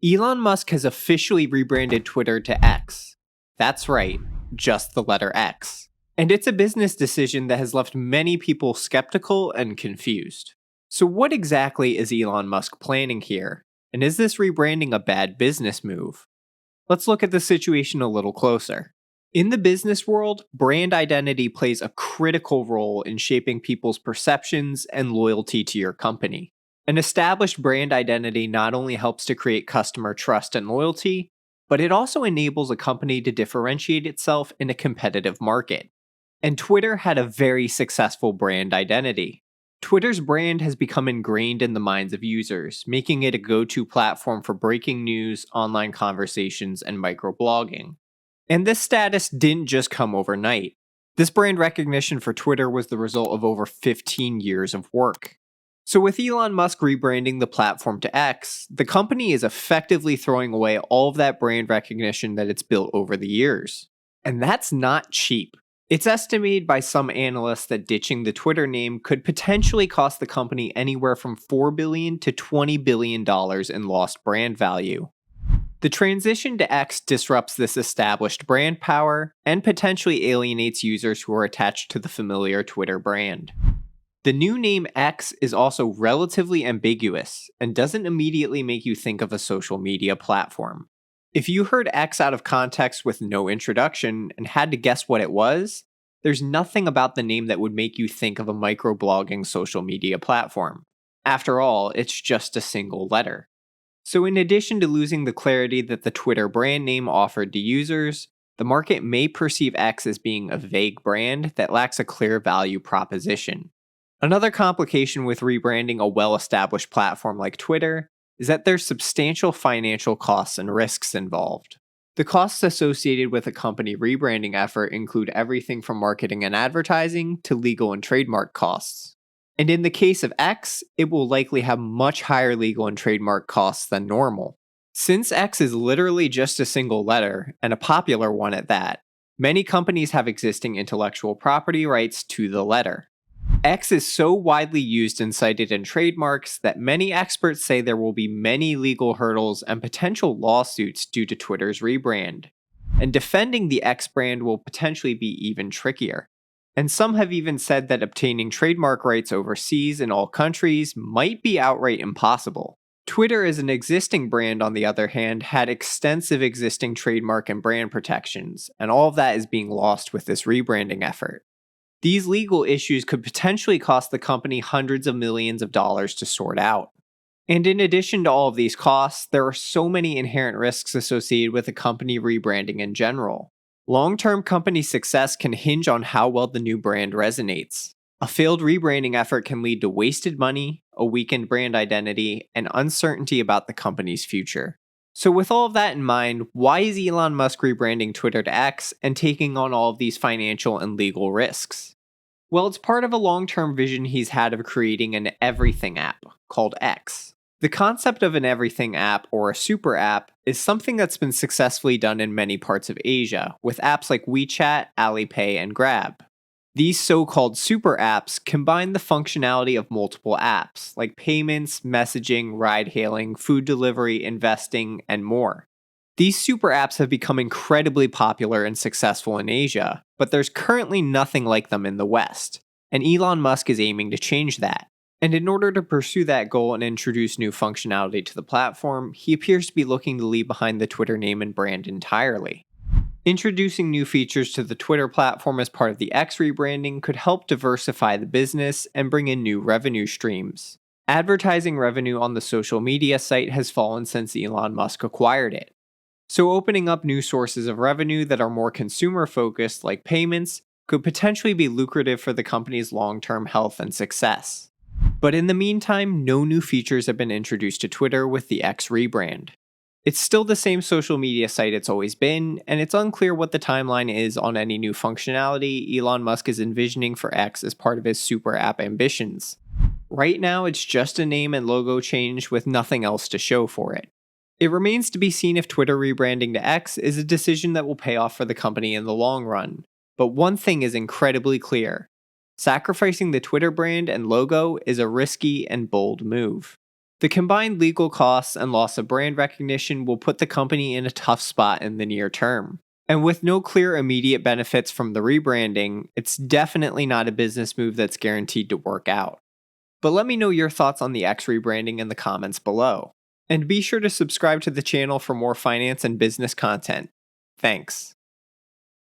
Elon Musk has officially rebranded Twitter to X. That's right, just the letter X. And it's a business decision that has left many people skeptical and confused. So, what exactly is Elon Musk planning here? And is this rebranding a bad business move? Let's look at the situation a little closer. In the business world, brand identity plays a critical role in shaping people's perceptions and loyalty to your company. An established brand identity not only helps to create customer trust and loyalty, but it also enables a company to differentiate itself in a competitive market. And Twitter had a very successful brand identity. Twitter's brand has become ingrained in the minds of users, making it a go-to platform for breaking news, online conversations, and microblogging. And this status didn't just come overnight. This brand recognition for Twitter was the result of over 15 years of work. So with Elon Musk rebranding the platform to X, the company is effectively throwing away all of that brand recognition that it's built over the years. And that's not cheap. It's estimated by some analysts that ditching the Twitter name could potentially cost the company anywhere from $4 billion to $20 billion in lost brand value. The transition to X disrupts this established brand power and potentially alienates users who are attached to the familiar Twitter brand. The new name X is also relatively ambiguous and doesn't immediately make you think of a social media platform. If you heard X out of context with no introduction and had to guess what it was, there's nothing about the name that would make you think of a microblogging social media platform. After all, it's just a single letter. So in addition to losing the clarity that the Twitter brand name offered to users, the market may perceive X as being a vague brand that lacks a clear value proposition. Another complication with rebranding a well-established platform like Twitter is that there's substantial financial costs and risks involved. The costs associated with a company rebranding effort include everything from marketing and advertising to legal and trademark costs. And in the case of X, it will likely have much higher legal and trademark costs than normal. Since X is literally just a single letter, and a popular one at that, many companies have existing intellectual property rights to the letter. X is so widely used and cited in trademarks that many experts say there will be many legal hurdles and potential lawsuits due to Twitter's rebrand. And defending the X brand will potentially be even trickier. And some have even said that obtaining trademark rights overseas in all countries might be outright impossible. Twitter as an existing brand, on the other hand, had extensive existing trademark and brand protections, and all of that is being lost with this rebranding effort. These legal issues could potentially cost the company hundreds of millions of dollars to sort out. And in addition to all of these costs, there are so many inherent risks associated with a company rebranding in general. Long-term company success can hinge on how well the new brand resonates. A failed rebranding effort can lead to wasted money, a weakened brand identity, and uncertainty about the company's future. So with all of that in mind, why is Elon Musk rebranding Twitter to X and taking on all of these financial and legal risks? Well, it's part of a long-term vision he's had of creating an everything app called X. The concept of an everything app or a super app is something that's been successfully done in many parts of Asia, with apps like WeChat, Alipay, and Grab. These so-called super apps combine the functionality of multiple apps, like payments, messaging, ride-hailing, food delivery, investing, and more. These super apps have become incredibly popular and successful in Asia, but there's currently nothing like them in the West, and Elon Musk is aiming to change that. And in order to pursue that goal and introduce new functionality to the platform, he appears to be looking to leave behind the Twitter name and brand entirely. Introducing new features to the Twitter platform as part of the X rebranding could help diversify the business and bring in new revenue streams. Advertising revenue on the social media site has fallen since Elon Musk acquired it. So opening up new sources of revenue that are more consumer-focused, like payments, could potentially be lucrative for the company's long-term health and success. But in the meantime, no new features have been introduced to Twitter with the X rebrand. It's still the same social media site it's always been, and it's unclear what the timeline is on any new functionality Elon Musk is envisioning for X as part of his super app ambitions. Right now, it's just a name and logo change with nothing else to show for it. It remains to be seen if Twitter rebranding to X is a decision that will pay off for the company in the long run. But one thing is incredibly clear. Sacrificing the Twitter brand and logo is a risky and bold move. The combined legal costs and loss of brand recognition will put the company in a tough spot in the near term. And with no clear immediate benefits from the rebranding, it's definitely not a business move that's guaranteed to work out. But let me know your thoughts on the X rebranding in the comments below. And be sure to subscribe to the channel for more finance and business content. Thanks.